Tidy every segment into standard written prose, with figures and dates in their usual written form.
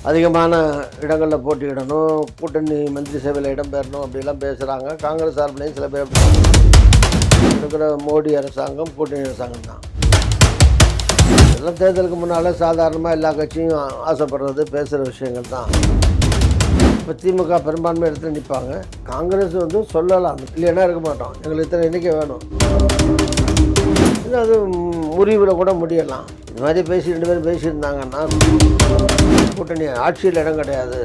அதிகமான இடங்களில் போட்டியிடணும், கூட்டணி மந்திரி சபையில் இடம் பெறணும் அப்படிலாம் பேசுகிறாங்க. காங்கிரஸ் சார்பிலையும் சில பேர் இருக்கிற மோடி அரசாங்கம் கூட்டணி அரசாங்கம் தான். இதெல்லாம் தேர்தலுக்கு முன்னால் சாதாரணமாக எல்லா கட்சியும் ஆசைப்படுறது பேசுகிற விஷயங்கள் தான். இப்போ திமுக பெரும்பான்மை இடத்துல நிற்பாங்க. காங்கிரஸ் வந்து சொல்லலாம், இல்லைன்னா இருக்க மாட்டோம், எங்களுக்கு இத்தனை எண்ணிக்கை வேணும், அது முறிவில் கூட முடியலாம். இந்த மாதிரி ரெண்டு பேரும் பேசியிருந்தாங்கன்னா கூட்டணி ஆட்சியில் இடம் கிடையாது,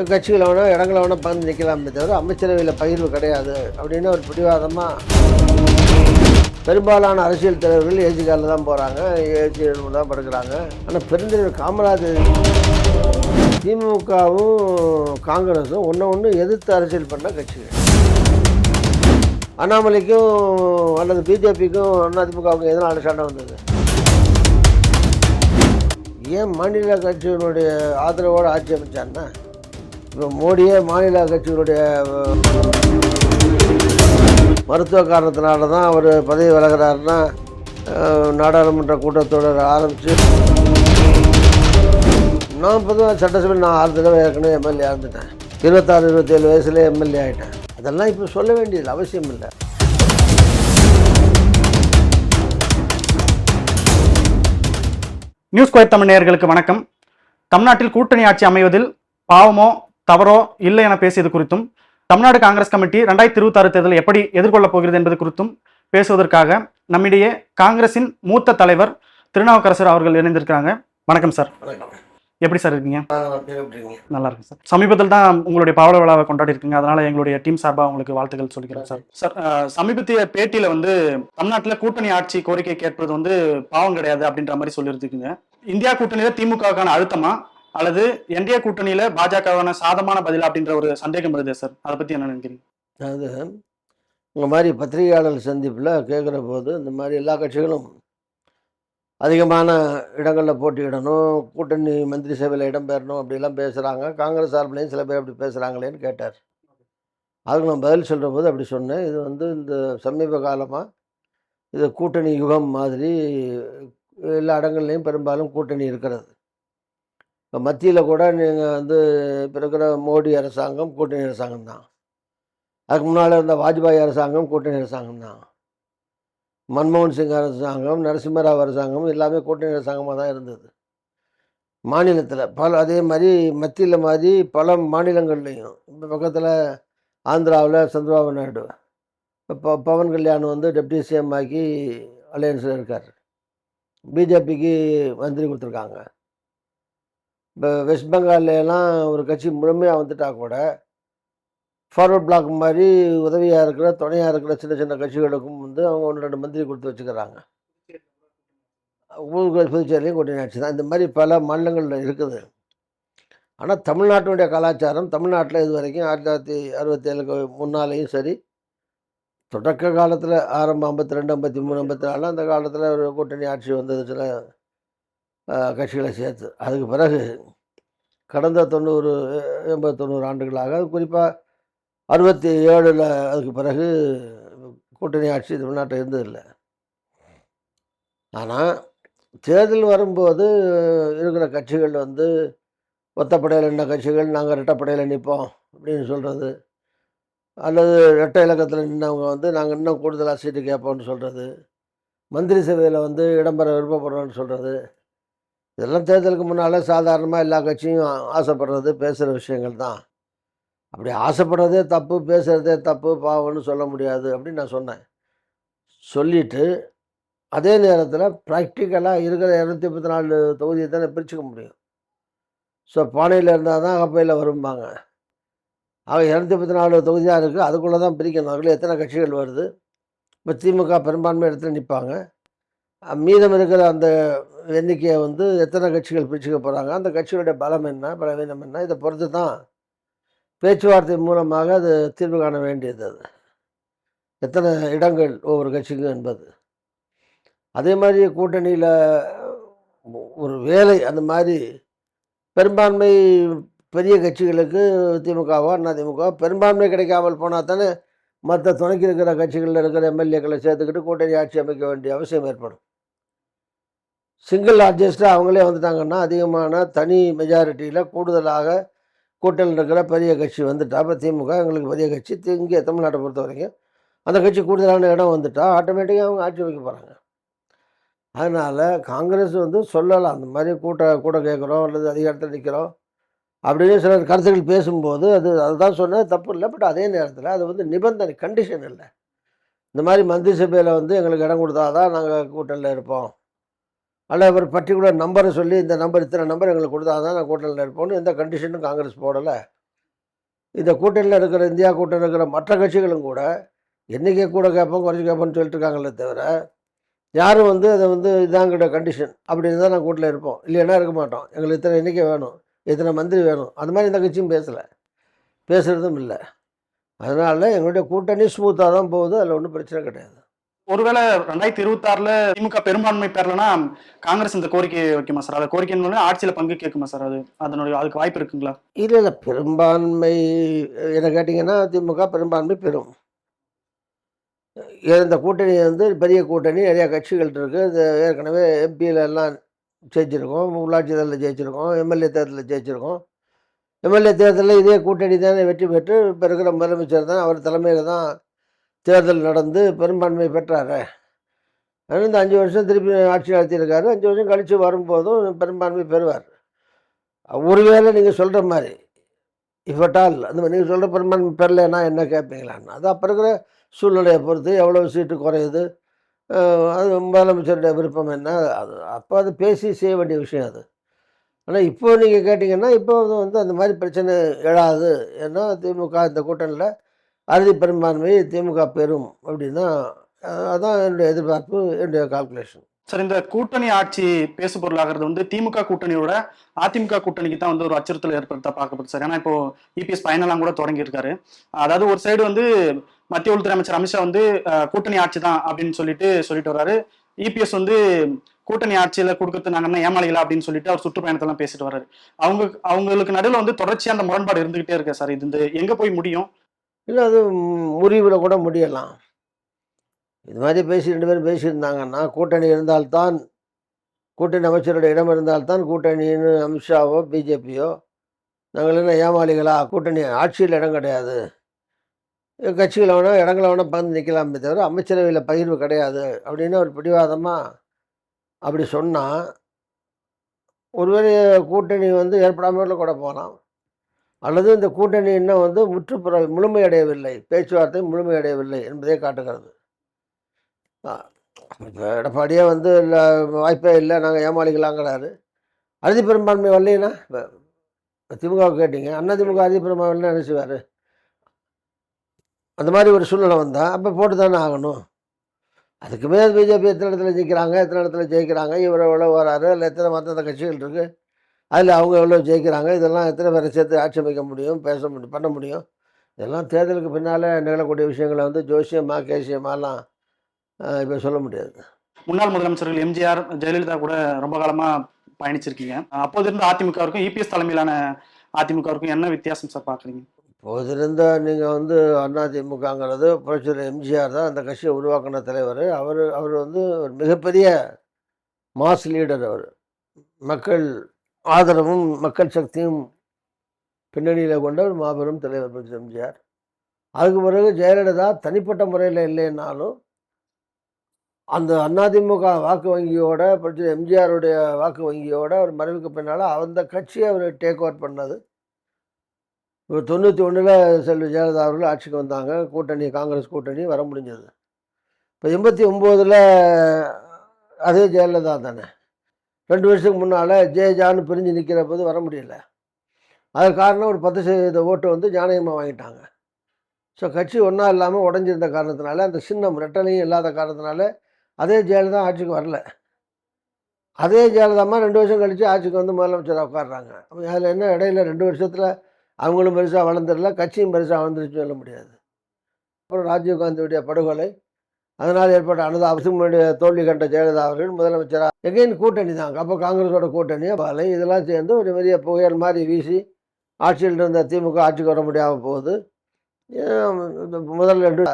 கட்சியில் வேணால் இடங்களை வேணால் பகிர்ந்து நிற்கலாமே தவிர அமைச்சரவையில் பகிர்வு கிடையாது அப்படின்னு ஒரு பிடிவாதமாக பெரும்பாலான அரசியல் தலைவர்கள் ஏஜிக்காரில் தான் போகிறாங்க, ஏஜி தான் படுக்கிறாங்க. ஆனால் பெருந்தலைவர் காமராஜர் திமுகவும் காங்கிரஸும் ஒன்று எதிர்த்து அரசியல் பண்ண கட்சிகள். அண்ணாமலைக்கும் அல்லது பிஜேபிக்கும் அதிமுகவுக்கும் எதனால் சண்டை வந்தது? ஏன் மாநில கட்சியினுடைய ஆதரவோடு ஆட்சி அமைச்சான்னா, இப்போ மோடியே மாநில கட்சிகளுடைய மருத்துவ காரணத்தினால தான் அவர் பதவி விலகிறாருன்னா, நாடாளுமன்ற கூட்டத்தொடர் ஆரம்பித்து நான் பொதுவாக சட்டசபையில் நான் 6 தடவை ஏற்கனவே எம்எல்ஏ இருந்துட்டேன். 26-27 வயசுலேயே எம்எல்ஏ ஆகிட்டேன். அதெல்லாம் இப்போ சொல்ல வேண்டியது அவசியம் இல்லை. நியூஸ் ஸ்கொயர் தமிழ் நேயர்களுக்கு வணக்கம். தமிழ்நாட்டில் கூட்டணி ஆட்சி அமைவதில் பாவமோ தவறோ இல்லை என பேசியது குறித்தும், தமிழ்நாடு காங்கிரஸ் கமிட்டி 2026 தேர்தலை எப்படி எதிர்கொள்ளப் போகிறது என்பது குறித்தும் பேசுவதற்காக நம்மிடையே காங்கிரசின் மூத்த தலைவர் திருநாவுக்கரசர் அவர்கள் இணைந்திருக்கிறாங்க. வணக்கம் சார். எப்படி சார் இருக்கீங்க? நல்லா இருக்கு சார். சமீபத்தில் தான் உங்களுடைய பாவல விழாவை கொண்டாடி இருக்கீங்க, அதனால எங்களுடைய டீம் சார்பாக உங்களுக்கு வாழ்த்துக்கள் சொல்லிக்கிறேன் சார். சார், சமீபத்திய பேட்டியில வந்து தமிழ்நாட்டில் கூட்டணி ஆட்சி கோரிக்கை கேட்பது வந்து பாவம் கிடையாது அப்படின்ற மாதிரி சொல்லியிருக்கீங்க. இந்தியா கூட்டணியில திமுகவுக்கான அழுத்தமா அல்லது என்டிஏ கூட்டணியில பாஜகவான சாதமான பதிலா அப்படின்ற ஒரு சந்தேகம் வருது சார், அதை பத்தி என்ன நினைக்கிறீங்க? அதாவது உங்கள் மாதிரி பத்திரிகையாளர் சந்திப்பில் கேட்குற போது இந்த மாதிரி எல்லா கட்சிகளும் அதிகமான இடங்களில் போட்டியிடணும், கூட்டணி மந்திரி சபையில் இடம் பெறணும் அப்படிலாம் பேசுகிறாங்க. காங்கிரஸ் சார்பிலையும் சில பேர் அப்படி பேசுகிறாங்களேன்னு கேட்டார். அதுக்கு நான் பதில் சொல்கிற போது அப்படி சொன்னேன், இது வந்து இந்த சமீப காலமாக இது கூட்டணி யுகம் மாதிரி எல்லா இடங்கள்லையும் பெரும்பாலும் கூட்டணி இருக்கிறது. இப்போ மத்தியில் கூட நீங்கள் வந்து இப்போ இருக்கிற மோடி அரசாங்கம் கூட்டணி அரசாங்கம் தான். அதுக்கு முன்னால் இருந்த வாஜ்பாய் அரசாங்கம் கூட்டணி அரசாங்கம் தான். மன்மோகன் சிங் அரசாங்கம், நரசிம்மராவ் அரசாங்கம் எல்லாமே கூட்டணி அரசாங்கமாக தான் இருந்தது. மாநிலத்தில் அதே மாதிரி மத்தியில் மாதிரி பல மாநிலங்கள்லேயும், இப்போ பக்கத்தில் ஆந்திராவில் சந்திரபாபு நாயுடு, இப்போ பவன் கல்யாண் வந்து டெப்டி சிஎம் ஆக்கி அலையன்ஸில் இருக்கார். பிஜேபிக்கு மந்திரி கொடுத்துருக்காங்க. இப்போ வெஸ்ட் பெங்கால்லாம் ஒரு கட்சி முழுமையாக வந்துட்டா கூட ஃபார்வர்ட் பிளாக் மாதிரி உதவியாக இருக்கிற துணையாக இருக்கிற சின்ன சின்ன கட்சிகளுக்கும் வந்து அவங்க 1-2 மந்திரி கொடுத்து வச்சுக்கிறாங்க. புதுச்சேரியிலையும் கூட்டணி ஆட்சி தான். இந்த மாதிரி பல மாநிலங்களில் இருக்குது. ஆனால் தமிழ்நாட்டினுடைய கலாச்சாரம், தமிழ்நாட்டில் இது வரைக்கும் 1967க்கு முன்னாலேயும் சரி, தொடக்க காலத்தில் ஆரம்பம் 52, 53, 54 அந்த காலத்தில் ஒரு கூட்டணி ஆட்சி வந்தது சில கட்சிகளை சேர்த்து. அதுக்கு பிறகு கடந்த 90, 80, 90 ஆண்டுகளாக, அது குறிப்பாக 67ல் அதுக்கு பிறகு கூட்டணி ஆட்சி தமிழ்நாட்டில் இருந்ததில்லை. ஆனால் தேர்தல் வரும்போது இருக்கிற கட்சிகள் வந்து ஒத்தப்படையில் நின்ற கட்சிகள் நாங்கள் ரெட்டைப்படையில் நிற்போம் அப்படின்னு சொல்கிறது, அல்லது ரெட்டை இலக்கத்தில் நின்றவங்க வந்து நாங்கள் இன்னும் கூடுதலாக சீட்டு கேட்போம்னு சொல்கிறது, மந்திரி சபையில் வந்து இடம்பெற விருப்பப்படுறோன்னு சொல்கிறது, இதெல்லாம் தேர்தலுக்கு முன்னால் சாதாரணமாக எல்லா கட்சியும் ஆசைப்படுறது பேசுகிற விஷயங்கள் தான். அப்படி ஆசைப்படுறதே தப்பு, பேசுகிறதே தப்பு, பாவம்னு சொல்ல முடியாது அப்படின்னு நான் சொன்னேன். சொல்லிவிட்டு அதே நேரத்தில் ப்ராக்டிக்கலாக இருக்கிற 234 தொகுதியை தானே பிரிச்சுக்க முடியும். ஸோ பானையில் இருந்தால் தான் அகப்பையில் வரும்பாங்க. ஆக 234 தொகுதி தான் இருக்குது, அதுக்குள்ளே தான் பிரிக்கணும். அதில் எத்தனை கட்சிகள் வருது? இப்போ திமுக பெரும்பான்மை இடத்துல நிற்பாங்க. மீதம் இருக்கிற அந்த எண்ணிக்கையை வந்து எத்தனை கட்சிகள் பிரிச்சுக்க போகிறாங்க, அந்த கட்சிகளுடைய பலம் என்ன, பலவீனம் என்ன, இதை பொறுத்து தான் பேச்சுவார்த்தை மூலமாக அது தீர்வு காண வேண்டியது. அது எத்தனை இடங்கள் ஒவ்வொரு கட்சிக்கும் என்பது. அதே மாதிரி கூட்டணியில் ஒரு வேலை அந்த மாதிரி பெரும்பான்மை பெரிய கட்சிகளுக்கு திமுகவோ அதிமுக பெரும்பான்மை கிடைக்காமல் போனால் தானே மற்ற துணைக்கு இருக்கிற கட்சிகளில் இருக்கிற எம்எல்ஏக்களை சேர்த்துக்கிட்டு கூட்டணி ஆட்சி அமைக்க வேண்டிய அவசியம் ஏற்படும். சிங்கிள் லார்ஜஸ்ட்டாக அவங்களே வந்துட்டாங்கன்னா அதிகமான தனி மெஜாரிட்டியில் கூடுதலாக கூட்டணியில் இருக்கிற பெரிய கட்சி வந்துட்டா, இப்போ திமுக எங்களுக்கு பெரிய கட்சி, இங்கே தமிழ்நாட்டை பொறுத்த வரைக்கும் அந்த கட்சி கூடுதலான இடம் வந்துட்டா ஆட்டோமேட்டிக்காக அவங்க ஆட்சி வைக்க போகிறாங்க. அதனால் காங்கிரஸ் வந்து சொல்லலாம், அந்த மாதிரி கூட கேட்குறோம் அல்லது அதிகாரத்தில் நிற்கிறோம் அப்படின்னு சிலர் கருத்துக்கள் பேசும்போது அதுதான் சொன்னது தப்பு இல்லை. பட் அதே நேரத்தில் அது வந்து நிபந்தனை, கண்டிஷன் இல்லை. இந்த மாதிரி மந்திரி சபையில் வந்து எங்களுக்கு இடம் கொடுத்தா தான் நாங்கள் கூட்டணியில் இருப்போம், அல்ல ஒரு பர்டிகுலர் நம்பரை சொல்லி இந்த நம்பர் இத்தனை நம்பர் எங்களுக்கு கொடுத்தா தான் நான் கூட்டணியில் இருப்போம்னு எந்த கண்டிஷனும் காங்கிரஸ் போடலை. இந்த கூட்டணியில் இருக்கிற இந்தியா கூட்டணியில் இருக்கிற மற்ற கட்சிகளும் கூட எண்ணிக்கை கூட கேட்போம் குறைச்சி கேட்போம்னு சொல்லிட்டு இருக்காங்களே தவிர யாரும் வந்து அதை வந்து இதாங்கிட்ட கண்டிஷன் அப்படின்னு தான் நான் கூட்டணியில் இருப்போம், இல்லைன்னா இருக்க மாட்டோம், எங்களுக்கு இத்தனை எண்ணிக்கை வேணும், இத்தனை மந்திரி வேணும், அந்த மாதிரி எந்த கட்சியும் பேசலை, பேசுகிறதும் இல்லை. அதனால எங்களுடைய கூட்டணி ஸ்மூத்தாக தான் போகுது, அதில் ஒன்றும் பிரச்சனை கிடையாது. ஒருவேளை 2026ல திமுக பெரும்பான்மை பெறலனா காங்கிரஸ் இந்த கோரிக்கை வைக்குமா சார்? அந்த கோரிக்கையின் ஆட்சியில் பங்கு கேட்குமா சார்? அதுக்கு வாய்ப்பு இருக்குங்களா? இல்லை இல்லை, பெரும்பான்மை என்ன கேட்டிங்கன்னா திமுக பெரும்பான்மை பெறும். இந்த கூட்டணி வந்து பெரிய கூட்டணி, நிறையா கட்சிகள் இருக்குது. இது ஏற்கனவே எம்பியில் எல்லாம் ஜெயிச்சிருக்கோம், உள்ளாட்சி தேர்தலில் ஜெயிச்சிருக்கோம், எம்எல்ஏ தேர்தலில் ஜெயிச்சிருக்கோம். எம்எல்ஏ தேர்தலில் இதே கூட்டணி தானே வெற்றி பெற்று இப்போ இருக்கிற முதலமைச்சர் தான், அவர் தலைமையில் தான் தேர்தல் நடந்து பெரும்பான்மை பெற்றார். அதனால் இந்த 5 வருஷம் திருப்பி ஆட்சி நடத்தியிருக்காரு. 5 வருஷம் கழித்து வரும்போதும் பெரும்பான்மை பெறுவார். ஒருவேளை நீங்கள் சொல்கிற மாதிரி இஃபட்டால் அந்த மாதிரி நீங்கள் சொல்கிற பெரும்பான்மை பெறலைன்னா என்ன கேட்பீங்களான்னு, அது அப்போ இருக்கிற சூழ்நிலையை பொறுத்து எவ்வளோ சீட்டு குறையுது, அது முதலமைச்சருடைய விருப்பம் என்ன, அது அப்போ அது பேசி செய்ய வேண்டிய விஷயம் அது. ஆனால் இப்போ நீங்கள் கேட்டிங்கன்னா இப்போ வந்து அந்த மாதிரி பிரச்சனை எழாது. ஏன்னா திமுக இந்த கூட்டணியில் அறுதி பெரும்பான்மை திமுக பெறும் அப்படின்னா அதான் என்னுடைய எதிர்பார்ப்பு, என்னுடைய கால்குலேஷன். சார், இந்த கூட்டணி ஆட்சி பேசு பொருளாகிறது வந்து திமுக கூட்டணியோட அதிமுக கூட்டணிக்கு தான் வந்து ஒரு அச்சுறுத்தல் ஏற்படுத்த பார்க்கப்படுது சார். ஏன்னா இப்போ இபிஎஸ் பயணம்லாம் கூட தொடங்கி இருக்காரு. அதாவது ஒரு சைடு வந்து மத்திய உள்துறை அமைச்சர் அமித்ஷா வந்து கூட்டணி ஆட்சி தான் அப்படின்னு சொல்லிட்டு வர்றாரு. இபிஎஸ் வந்து கூட்டணி ஆட்சியில கொடுக்கறது நாங்க என்ன ஏமாளிகளா அப்படின்னு சொல்லிட்டு அவர் சுற்றுப்பயணத்தெல்லாம் பேசிட்டு வர்றாரு. அவங்களுக்கு நடுவில் வந்து தொடர்ச்சியா அந்த முரண்பாடு இருந்துகிட்டே இருக்கு சார். இது இந்த எங்க போய் முடியும்? இல்லை, அது முறிவில் கூட முடியலாம். இது மாதிரி பேசி 2 பேரும் பேசியிருந்தாங்கன்னா கூட்டணி இருந்தால்தான், கூட்டணி அமைச்சருடைய இடம் இருந்தால்தான் கூட்டணின்னு அமித்ஷாவோ பிஜேபியோ நாங்கள் என்ன ஏமாளிகளா, கூட்டணி ஆட்சியில் இடம் கிடையாது, கட்சிகளை வேணால் இடங்களை வேணால் பகிர்ந்து நிற்கலாமே தவிர அமைச்சரவையில் பகிர்வு கிடையாது அப்படின்னு ஒரு பிடிவாதமாக அப்படி சொன்னால் ஒருவேளை கூட்டணி வந்து ஏற்படாமல் கூட போகலாம். அல்லது இந்த கூட்டணி இன்னும் வந்து முழுமையடையவில்லை, பேச்சுவார்த்தை முழுமையடையவில்லை என்பதை காட்டுகிறது. இப்போ எடப்பாடியே வந்து இல்லை, வாய்ப்பே இல்லை, நாங்கள் ஏமாளிக்கலாங்கிறாரு. அறுதி பெரும்பான்மை வரலைன்னா இப்போ திமுகவுக்கு கேட்டீங்க, அண்ணா திமுக அறுதி பெரும்பான்மை என்ன செய்வார்? அந்த மாதிரி ஒரு சூழ்நிலை வந்தால் அப்போ போட்டு தானே ஆகணும். அதுக்குமே பிஜேபி எத்தனை இடத்துல ஜெயிக்கிறாங்க, எத்தனை இடத்துல ஜெயிக்கிறாங்க, இவர் எவ்வளோ வராரு, இல்லை எத்தனை மற்ற கட்சிகள் இருக்குது, அதில் அவங்க எவ்வளோ ஜெயிக்கிறாங்க, இதெல்லாம் எத்தனை பேரை சேர்த்து ஆட்சி அமைக்க முடியும், பேச முடியும், பண்ண முடியும். இதெல்லாம் தேர்தலுக்கு பின்னால் நிகழக்கூடிய விஷயங்களை வந்து ஜோசியமா கேசியமாலாம் இப்போ சொல்ல முடியாது. முன்னாள் முதலமைச்சர்கள் எம்ஜிஆர், ஜெயலலிதா கூட ரொம்ப காலமா பயணிச்சிருக்கீங்க. அப்போது இருந்த அதிமுகவுக்கும் இபிஎஸ் தலைமையிலான அதிமுகவுக்கும் என்ன வித்தியாசம் சார் பார்க்குறீங்க? இப்போது இருந்த நீங்கள் வந்து அதிமுகங்கிறது புரட்சியாளர் எம்ஜிஆர் தான் அந்த கட்சியை உருவாக்கின தலைவர். அவர் வந்து ஒரு மிகப்பெரிய மாஸ் லீடர். அவர் மக்கள் ஆதரவும் மக்கள் சக்தியும் பின்னணியில் கொண்ட ஒரு மாபெரும் தலைவர் புரட்சியாளர் எம்ஜிஆர். அதுக்கு பிறகு ஜெயலலிதா தனிப்பட்ட முறையில் இல்லைன்னாலும் அந்த அதிமுக வாக்கு வங்கியோட புரட்சியாளர் எம்ஜிஆருடைய வாக்கு வங்கியோட அவர் மறைவுக்கு பின்னால் அந்த கட்சியை அவர் டேக் ஓவர் பண்ணது. இப்போ 91 செல்வி ஜெயலலிதா அவர்கள் ஆட்சிக்கு வந்தாங்க, கூட்டணி காங்கிரஸ் கூட்டணி வர முடிஞ்சது. இப்போ 89 அதே ஜெயலலிதா தானே. 2 வருஷத்துக்கு முன்னால் ஜான்னு பிரிஞ்சு நிற்கிற போது வர முடியல. அதுக்கு காரணம் ஒரு 10% ஓட்டு வந்து ஜானகியம்மா வாங்கிட்டாங்க. ஸோ கட்சி ஒன்றா இல்லாமல் உடஞ்சிருந்த காரணத்தினால, அந்த சின்னம் ரெட்டலையும் இல்லாத காரணத்தினால அதே ஜெயலலிதா ஆட்சிக்கு வரல. அதே ஜெயலலிதாம்மா 2 வருஷம் கழித்து ஆட்சிக்கு வந்து முதலமைச்சராக உட்காடுறாங்க. அப்போ அதில் என்ன இடையில 2 வருஷத்தில் அவங்களும் பெருசாக வளர்ந்துடல, கட்சியும் பெருசாக வளர்ந்துருச்சு சொல்ல முடியாது. அப்புறம் ராஜீவ்காந்தியுடைய படுகொலை, அதனால் ஏற்பட்ட அவசியமுடைய தோல்வி கண்ட ஜெயலலிதா அவர்கள் முதலமைச்சராக எகைன் கூட்டணி தாங்க. அப்போ காங்கிரஸோட கூட்டணியை பாலை இதெல்லாம் சேர்ந்து ஒரு பெரிய புயல் மாதிரி வீசி ஆட்சியில் இருந்த திமுக ஆட்சிக்கு வர முடியாமல் போகுது. முதல் 2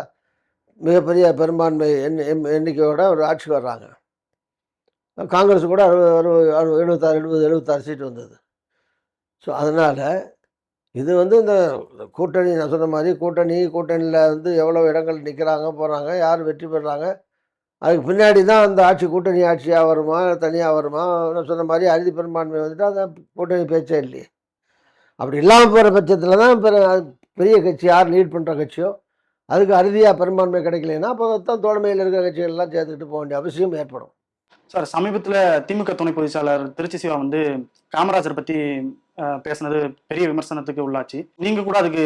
மிகப்பெரிய பெரும்பான்மை எண்ணிக்கையோட ஒரு ஆட்சிக்கு வர்றாங்க. காங்கிரஸ் கூட 76 சீட்டு வந்தது. ஸோ அதனால் இது வந்து இந்த கூட்டணி நான் சொன்ன மாதிரி கூட்டணியில் வந்து எவ்வளோ இடங்கள் நிற்கிறாங்க போகிறாங்க, யார் வெற்றி பெறுறாங்க, அதுக்கு பின்னாடி தான் அந்த ஆட்சி கூட்டணி ஆட்சியாக வருமா தனியாக வருமா. நான் சொன்ன மாதிரி அறுதி பெரும்பான்மை வந்துட்டு அந்த கூட்டணி பேச்சே இல்லையே. அப்படி இல்லாமல் போகிற பட்சத்தில் தான் பெரிய கட்சி யார் லீட் பண்ணுற கட்சியோ அதுக்கு அறுதியாக பெரும்பான்மை கிடைக்கலன்னா அப்போ தான் தோழமையில் இருக்கிற கட்சிகள்லாம் சேர்த்துக்கிட்டு போக வேண்டிய அவசியம் ஏற்படும். சார், சமீபத்தில் திமுக துணை பொதுச் செயலாளர் திருச்சி சிவா வந்து காமராஜர் பற்றி பேசுனது பெரிய விமர்சனத்துக்கு உள்ளாச்சு. நீங்க கூட அதுக்கு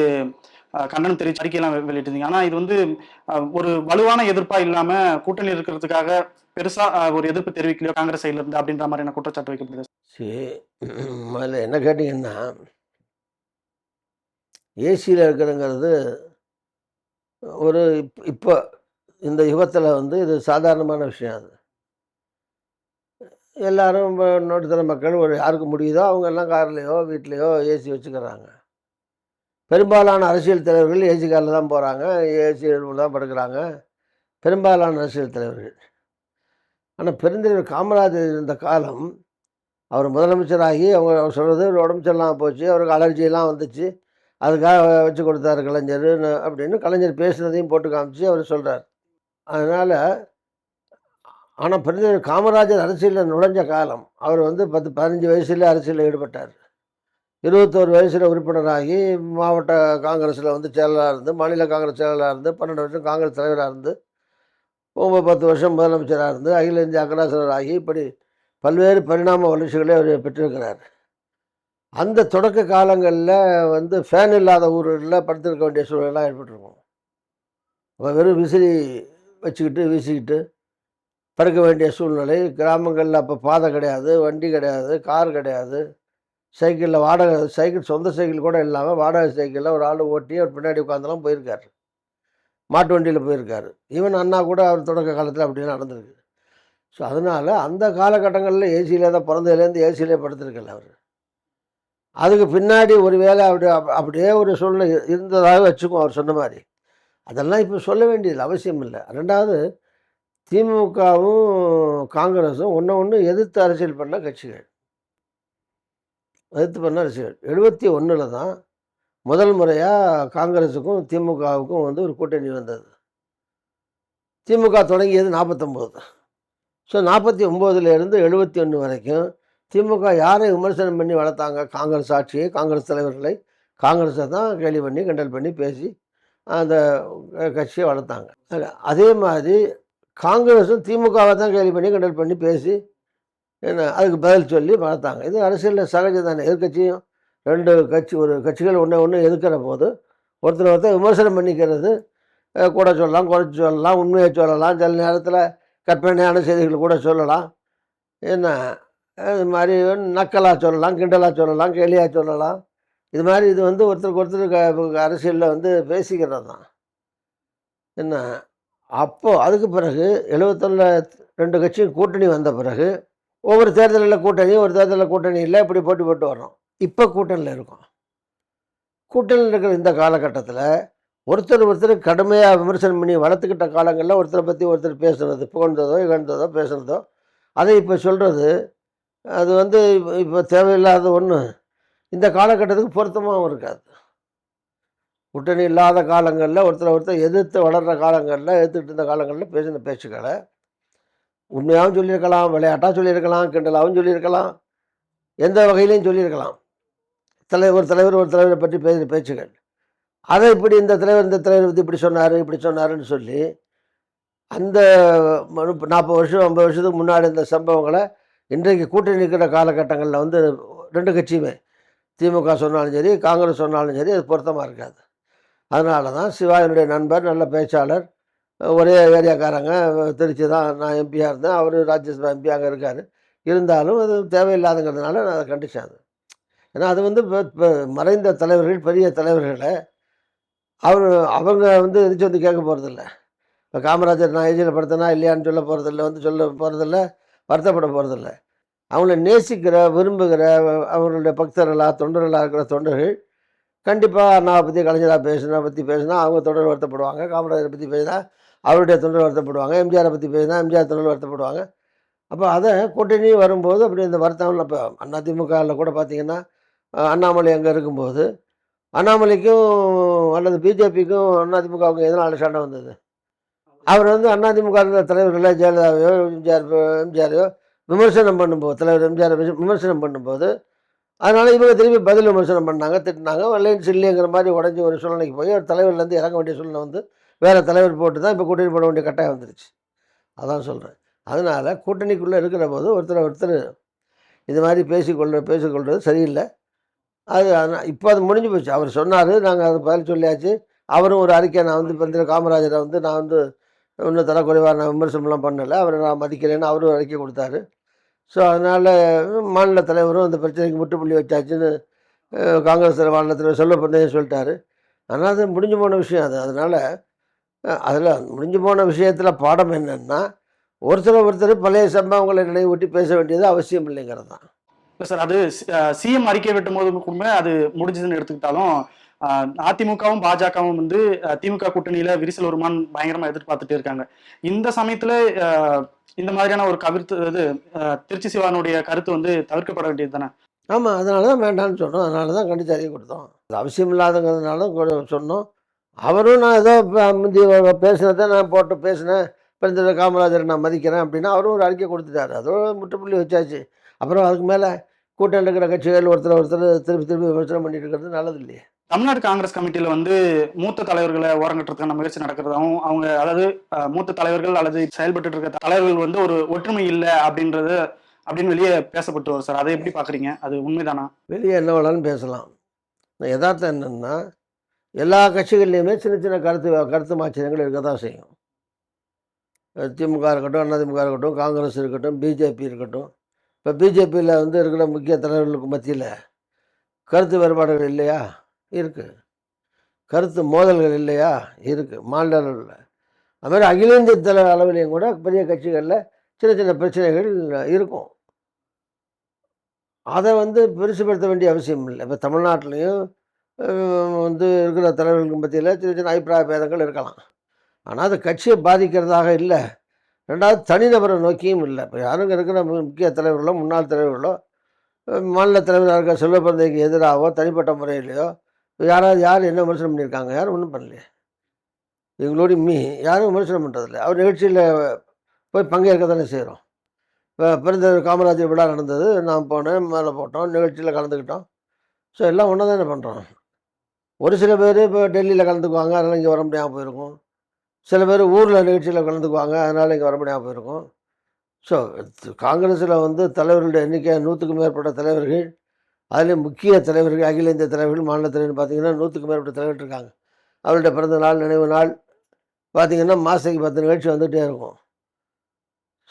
கண்டனம் தெரிவிச்சு அறிக்கையெல்லாம் வெளியிட்டிருந்தீங்க. ஆனா இது வந்து ஒரு வலுவான எதிர்ப்பா இல்லாம கூட்டணி இருக்கிறதுக்காக பெருசா ஒரு எதிர்ப்பு தெரிவிக்கலையோ காங்கிரஸ் சைட்ல இருந்து அப்படின்ற மாதிரியான குற்றச்சாட்டு வைக்கப்படுது. சரி, அதில் என்ன கேட்டிங்கன்னா, ஏசியில் இருக்கிறதுங்கிறது ஒரு இப்போ இந்த யுகத்தில் வந்து இது சாதாரணமான விஷயம். அது எல்லாரும் நடுத்தர மக்கள் யாருக்கு முடியுதோ அவங்க எல்லாம் கார்லேயோ வீட்லேயோ ஏசி வச்சுக்கிறாங்க. பெரும்பாலான அரசியல் தலைவர்கள் ஏசி காரில் தான் போகிறாங்க, ஏசி தான் படுக்கிறாங்க, பெரும்பாலான அரசியல் தலைவர்கள். ஆனால் பெருந்தலைவர் காமராஜர் இருந்த காலம், அவர் முதலமைச்சராகி அவர் சொல்கிறது உடம்பு சரியில்லாமல் போச்சு, அவருக்கு அலர்ஜியெல்லாம் வந்துச்சு, அதுக்காக வச்சு கொடுத்தாரு கலைஞர் அப்படின்னு கலைஞர் பேசுனதையும் போட்டு காமிச்சு அவர் சொல்கிறார். அதனால் ஆனால் பெருந்தலைவர் காமராஜர் அரசியலில் நுழைஞ்ச காலம், அவர் வந்து 15 வயசுல அரசியலில் ஈடுபட்டார். 21 வயசில் உறுப்பினராகி மாவட்ட காங்கிரஸில் வந்து செயலராக இருந்து, மாநில காங்கிரஸ் செயலராக இருந்து, 12 வருஷம் காங்கிரஸ் தலைவராக இருந்து, 10 வருஷம் முதலமைச்சராக இருந்து, அகில இந்திய அக்கராசனர் ஆகி இப்படி பல்வேறு பரிணாம வளர்ச்சிகளை அவர் பெற்றிருக்கிறார். அந்த தொடக்க காலங்களில் வந்து ஃபேன் இல்லாத ஊர்களில் படுத்திருக்க வேண்டிய சூழலாம் ஏற்பட்டிருக்கும். அப்போ வெறும் விசிறி வச்சுக்கிட்டு வீசிக்கிட்டு படுக்க வேண்டிய சூழ்நிலை. கிராமங்களில் அப்போ பாதை கிடையாது, வண்டி கிடையாது, கார் கிடையாது, சைக்கிளில் வாடகை சைக்கிள், சொந்த சைக்கிள் கூட இல்லாமல் வாடகை சைக்கிளில் ஒரு ஆள் ஓட்டி அவர் பின்னாடி உட்காந்துலாம் போயிருக்காரு. மாட்டு வண்டியில் போயிருக்காரு. ஈவன் அண்ணா கூட அவர் தொடக்க காலத்தில் அப்படியே நடந்திருக்கு. ஸோ அதனால் அந்த காலகட்டங்களில் ஏசியில் தான் பிறந்ததுலேருந்து ஏசியிலே படுத்திருக்கல அவர். அதுக்கு பின்னாடி ஒரு வேளை அப்படியே ஒரு சூழ்நிலை இருந்ததாக வச்சுக்குவோம் அவர் சொன்ன மாதிரி. அதெல்லாம் இப்போ சொல்ல வேண்டியது அவசியம் இல்லை. ரெண்டாவது, திமுகவும் காங்கிரஸும் ஒன்று எதிர்த்து அரசியல் பண்ண கட்சிகள். 71 தான் முதல் முறையாக காங்கிரஸுக்கும் திமுகவுக்கும் வந்து ஒரு கூட்டணி வந்தது. திமுக தொடங்கியது 49. ஸோ 49லேருந்து 71 வரைக்கும் திமுக யாரை விமர்சனம் பண்ணி வளர்த்தாங்க? காங்கிரஸ் ஆட்சியை, காங்கிரஸ் தலைவர்களை, காங்கிரஸை தான் கேலி பண்ணி கிண்டல் பண்ணி பேசி அந்த கட்சியை வளர்த்தாங்க. அதே மாதிரி காங்கிரஸும் திமுகவை தான் கேலி பண்ணி கிண்டல் பண்ணி பேசி என்ன அதுக்கு பதில் சொல்லி வளர்த்தாங்க. இது அரசியலில் சகஜம் தானே. எதிர்கட்சியும் ஒரு கட்சிகள் ஒன்று எதிர்க்கிற போது ஒருத்தர் விமர்சனம் பண்ணிக்கிறது கூட சொல்லலாம், குறைச்சி சொல்லலாம், உண்மையை சொல்லலாம், சில நேரத்தில் கற்பனையான செய்திகள் கூட சொல்லலாம். என்ன இது மாதிரி நக்கலாக சொல்லலாம், கிண்டலாக சொல்லலாம், கேலியாக சொல்லலாம். இது மாதிரி இது வந்து ஒருத்தருக்கு ஒருத்தர் அரசியலில் வந்து பேசிக்கிறது தான். என்ன அப்போது அதுக்கு பிறகு 71 2 கட்சியும் கூட்டணி வந்த பிறகு ஒவ்வொரு தேர்தலில் கூட்டணி, ஒரு தேர்தலில் கூட்டணி இல்லை, இப்படி போட்டி போட்டு வர்றோம். இப்போ கூட்டணியில் இருக்கோம். கூட்டணியில் இருக்கிற இந்த காலகட்டத்தில் ஒருத்தர் கடுமையாக விமர்சனம் பண்ணி வளர்த்துக்கிட்ட காலங்களில் ஒருத்தரை பற்றி ஒருத்தர் பேசுகிறது, புகழ்ந்ததோ இகழ்ந்ததோ பேசுகிறதோ அதை இப்போ சொல்கிறது, அது வந்து இப்போ தேவையில்லாத ஒன்று. இந்த காலகட்டத்துக்கு பொருத்தமாகவும் இருக்காது. கூட்டணி இல்லாத காலங்களில் ஒருத்தர் எதிர்த்து வளர்கிற காலங்களில், எதிர்த்துட்டு இருந்த காலங்களில் பேசின பேச்சுக்களை உண்மையாகவும் சொல்லியிருக்கலாம், விளையாட்டாக சொல்லியிருக்கலாம், கிண்டலாகவும் சொல்லியிருக்கலாம், எந்த வகையிலையும் சொல்லியிருக்கலாம். ஒரு தலைவரை பற்றி பேசின பேச்சுகள், அதை இப்படி இந்த தலைவர் பற்றி இப்படி சொன்னாருன்னு சொல்லி அந்த 40 வருஷம் 50 வருஷத்துக்கு முன்னாடி இந்த சம்பவங்களை இன்றைக்கு கூட்டணி இருக்கிற காலகட்டங்களில் வந்து 2 கட்சியுமே திமுக சொன்னாலும் சரி, காங்கிரஸ் சொன்னாலும் சரி, அது பொருத்தமாக இருக்காது. அதனால தான் சிவாயினுடைய நண்பர், நல்ல பேச்சாளர், ஒரே ஏரியாக்காரங்க, திருச்சி தான் நான் எம்பியாக இருந்தேன், அவர் ராஜ்யசபா எம்பி அங்கே இருக்கார், இருந்தாலும் அது தேவையில்லாதுங்கிறதுனால நான் அதை கண்டிச்சேன். ஏன்னா அது வந்து இப்போ மறைந்த தலைவர்கள், பெரிய தலைவர்களை அவங்க வந்து எதிர்த்து வந்து கேட்க போகிறதில்ல. இப்போ காமராஜர் நான் ஏஜியில் படுத்தனா இல்லையான்னு சொல்ல போகிறதில்ல, வருத்தப்பட போகிறதில்ல. அவங்கள நேசிக்கிற, விரும்புகிற, அவங்களுடைய பக்தர்களாக தொண்டர்களாக இருக்கிற தொண்டர்கள் கண்டிப்பாக அண்ணாவை பற்றி, கலைஞராக பேசினா அவங்க தொண்டர் வருத்தப்படுவாங்க. காமராஜரை பற்றி பேசினா அவருடைய தொண்டர் வருத்தப்படுவாங்க. எம்ஜிஆரை பற்றி பேசினா எம்ஜிஆர் தொண்டர் வருத்தப்படுவாங்க. அப்போ அதை கூட்டணி வரும்போது அப்படி இந்த வருத்தம் இப்போ அதிமுகவில் கூட பார்த்தீங்கன்னா அண்ணாமலை அங்கே இருக்கும்போது அண்ணாமலைக்கும் அல்லது பிஜேபிக்கும் அதிமுகவுக்கும் எதனால் சண்டை வந்தது? அவர் வந்து அதிமுக இருந்த தலைவர்கள ஜெயலலிதாவையோ எம்ஜிஆரையோ விமர்சனம் பண்ணும்போது தலைவர் எம்ஜிஆர் விமர்சனம் பண்ணும்போது அதனால் இவங்க திருப்பி பதில் விமர்சனம் பண்ணாங்க, திட்டினாங்க. லைன்ஸ் இல்லைங்கிற மாதிரி உடஞ்சி ஒரு சூழ்நிலைக்கு போய் ஒரு தலைவர்லேருந்து இறங்க வேண்டிய சூழ்நிலை வந்து வேறு தலைவர் போட்டு தான் இப்போ கூட்டணி போட வேண்டிய கட்டாயம் வந்துருச்சு. அதான் சொல்கிறேன். அதனால் கூட்டணிக்குள்ளே இருக்கிற போது ஒருத்தர் இது மாதிரி பேசிக்கொள்வது சரியில்லை. அது இப்போ அது முடிஞ்சு போச்சு. அவர் சொன்னார், நாங்கள் அது பதில் சொல்லியாச்சு. அவரும் ஒரு அறிக்கை, நான் வந்து இப்போ காமராஜரை வந்து நான் வந்து இன்னும் தரக்குறைவாக நான் விமர்சனம்லாம் பண்ணலை, அவரை நான் மதிக்கிறேன்னு அவரும் ஒரு அறிக்கை கொடுத்தாரு. ஸோ அதனால் மாநில தலைவரும் அந்த பிரச்சனைக்கு முற்றுப்புள்ளி வச்சாச்சுன்னு காங்கிரஸ் மாநில தலைவர் செல்வப்பிரதேசம் சொல்லிட்டாரு. ஆனால் அது முடிஞ்சு போன விஷயம் அது. அதனால் அதில் முடிஞ்சு போன விஷயத்தில் பாடம் என்னென்னா, ஒருத்தர் பழைய சம்பவங்களை நினைவூட்டி பேச வேண்டியது அவசியம் இல்லைங்கிறது தான். இல்லை சார், அது சிஎம் அறிக்கை வெட்டும் போது கூட அது முடிஞ்சதுன்னு எடுத்துக்கிட்டாலும் அதிமுகவும் பாஜகவும் வந்து திமுக கூட்டணியில விரிசல் வருமானு பயங்கரமா எதிர்பார்த்துட்டு இருக்காங்க. இந்த சமயத்துல இந்த மாதிரியான ஒரு இது திருச்சி சிவானுடைய கருத்து வந்து தவிர்க்கப்பட வேண்டியது தானே? ஆமாம், அதனால தான் வேண்டாம்னு சொன்னோம். அதனால தான் கண்டித்து அறிக்கை கொடுத்தோம். அது அவசியம் இல்லாதங்கிறதுனால சொன்னோம். அவரும் நான் ஏதோ முந்தி பேசினதை நான் போட்டு பேசினேன், பெருந்தலைவர் காமராஜரை நான் மதிக்கிறேன் அப்படின்னா அவரும் ஒரு அறிக்கை கொடுத்துட்டாரு. அதோட முற்றுப்புள்ளி வச்சாச்சு. அப்புறம் அதுக்கு மேலே கூட்டணி இருக்கிற கட்சிகள் ஒருத்தர் திருப்பி விமர்சனம் பண்ணிட்டு இருக்கிறது நல்லது இல்லையே. தமிழ்நாடு காங்கிரஸ் கமிட்டியில வந்து மூத்த தலைவர்களை ஓரங்கட்டுறதுக்கான முயற்சி நடக்கிறதாவும், அவங்க அதாவது மூத்த தலைவர்கள் அல்லது செயல்பட்டு இருக்க தலைவர்கள் வந்து ஒரு ஒற்றுமை இல்லை அப்படின்னு வெளியே பேசப்பட்டு வரும் சார். அதை எப்படி பாக்குறீங்க? அது உண்மைதானா? வெளியே என்ன வேணாலும் பேசலாம். யதார்த்தம் என்னன்னா, எல்லா கட்சிகள்லையுமே சின்ன சின்ன கருத்து மாற்றங்கள் இருக்க தான் செய்யும். திமுக இருக்கட்டும், அதிமுக இருக்கட்டும், காங்கிரஸ் இருக்கட்டும், பிஜேபி இருக்கட்டும். இப்போ பிஜேபியில் வந்து இருக்கிற முக்கிய தலைவர்களுக்கு மத்தியில் கருத்து வேறுபாடுகள் இல்லையா? இருக்குது. கருத்து மோதல்கள் இல்லையா? இருக்குது. மாநில அளவில் அது மாதிரி அகில இந்திய அளவிலையும் கூட பெரிய கட்சிகளில் சின்ன சின்ன பிரச்சனைகள் இருக்கும். அதை வந்து பெருசுப்படுத்த வேண்டிய அவசியம் இல்லை. இப்போ தமிழ்நாட்டிலையும் வந்து இருக்கிற தலைவர்களுக்கு மத்தியில் சின்ன சின்ன அபிப்பிராய பேதங்கள் இருக்கலாம். ஆனால் அது கட்சியை பாதிக்கிறதாக இல்லை. ரெண்டாவது தனிநபரை நோக்கியும் இல்லை. இப்போ யாருங்க இருக்கிற முக்கிய தலைவர்களோ, முன்னாள் தலைவர்களோ, மாநில தலைவராக இருக்க செல்வப்பிரந்தைக்கு எதிராகவோ தனிப்பட்ட முறையிலையோ யார் என்ன விமர்சனம் பண்ணியிருக்காங்க? யாரும் ஒன்றும் பண்ணலையே. எங்களோட யாரும் விமர்சனம் பண்ணுறதில்ல. அவர் நிகழ்ச்சியில் போய் பங்கேற்க தானே செய்கிறோம். இப்போ பெருந்தலைவர் காமராஜர் விழா நடந்தது, நான் போனேன், மேலே போட்டோம், நிகழ்ச்சியில் கலந்துக்கிட்டோம். ஸோ எல்லாம் ஒன்றா தானே பண்ணுறோம். ஒரு சில பேர் இப்போ டெல்லியில் கலந்துக்குவாங்க, அதனால் இங்கே வர முடியாமல் போயிருக்கும். சில பேர் ஊரில் நிகழ்ச்சியில் கலந்துக்குவாங்க, அதனால் இங்கே வர முடியாமல் போயிருக்கும். ஸோ காங்கிரஸில் வந்து தலைவர்களுடைய எண்ணிக்கை 100க்கும் மேற்பட்ட தலைவர்கள், அதுலேயும் முக்கிய தலைவர்கள், அகில இந்திய தலைவர்கள், மாநில தலைவர்கள் பார்த்தீங்கன்னா 100க்கும் மேற்பட்ட தலைவர்கள் இருக்காங்க. அவருடைய பிறந்த நாள், நினைவு நாள் பார்த்திங்கன்னா மாதத்துக்கு 10 நிகழ்ச்சி வந்துகிட்டே இருக்கும்.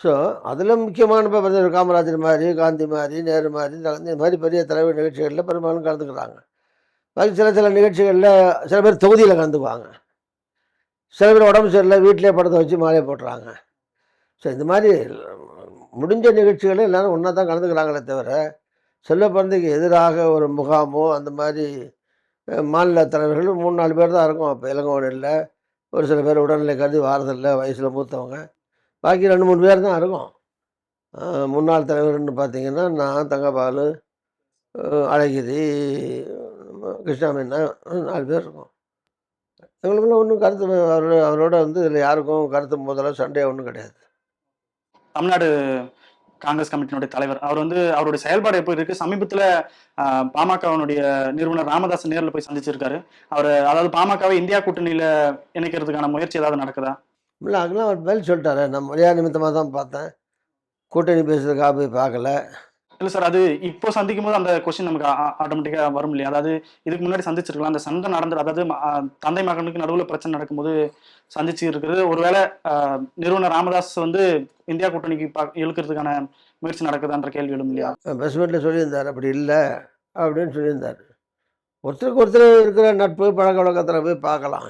ஸோ அதில் முக்கியமான இப்போ பெருந்தலைவர் காமராஜர் மாதிரி, காந்தி மாதிரி, நேரு மாதிரி, இந்த மாதிரி பெரிய தலைவர் நிகழ்ச்சிகளில் பெரும்பாலும் கலந்துக்கிறாங்க. பாக்கி சில நிகழ்ச்சிகளில் சில பேர் தொகுதியில் கலந்துக்குவாங்க. சில பேர் உடம்பு சரியில்லை, வீட்டிலே படத்தை வச்சு மாலையை போட்டுறாங்க. ஸோ இந்த மாதிரி முடிஞ்ச நிகழ்ச்சிகளை எல்லோரும் ஒன்றா தான் கலந்துக்கிறாங்களே தவிர, செல்வப்பிரந்தைக்கு எதிராக ஒரு முகாமோ அந்த மாதிரி மாநில தலைவர்கள் 3-4 பேர் தான் இருக்கும். இப்போ இளங்கோவன் இல்லை, ஒரு சில பேர் உடல்நிலை கருதி வாரதில்லை, வயசில் மூத்தவங்க. பாக்கி 2-3 பேர் தான் இருக்கும். முன்னாள் தலைவர்னு பார்த்தீங்கன்னா நான், தங்கபாலு, அழகிரி, கிருஷ்ணாமேனா 4 பேர் இருக்கும். எங்களுக்குள்ள ஒன்றும் கருத்து அவரோட வந்து இதில் யாருக்கும் கருத்து மோதலோ சண்டையோ ஒன்றும் கிடையாது. தமிழ்நாடு காங்கிரஸ் கமிட்டியினுடைய தலைவர் அவர் வந்து அவருடைய செயல்பாடு எப்படி இருக்கு? சமீபத்தில் பாமகவினுடைய நிறுவனர் ராமதாஸ் நேரில் போய் சந்திச்சிருக்காரு. அவர் அதாவது பாமகவை இந்தியா கூட்டணியில் இணைக்கிறதுக்கான முயற்சி ஏதாவது நடக்குதா? இல்லை, அதெல்லாம் அவர் பதில் சொல்லிட்டாரு. நான் மொழியா நிமித்தமாக தான் பார்த்தேன், கூட்டணி பேசுறதுக்காக போய் பார்க்கல. இல்லை சார், அது இப்போ சந்திக்கும் போது அந்த கொஸ்டின் நமக்கு ஆட்டோமேட்டிக்காக வரும் இல்லையா? அதாவது இதுக்கு முன்னாடி சந்திச்சிருக்கலாம், அந்த சண்டை நடந்து, அதாவது தந்தை மகனுக்கு நடுவில் பிரச்சனை நடக்கும்போது சந்திச்சு இருக்கிறது. ஒருவேளை நிறுவனர் ராமதாஸ் வந்து இந்தியா கூட்டணிக்கு இழுக்கிறதுக்கான முயற்சி நடக்குதான்ற கேள்வி எழும் இல்லையா? பிரசிடெண்ட்டில் சொல்லியிருந்தார், அப்படி இல்லை அப்படின்னு சொல்லியிருந்தார். ஒருத்தருக்கு ஒருத்தர் இருக்கிற நட்பு பழக்க வழக்கத்தில் போய் பார்க்கலாம்.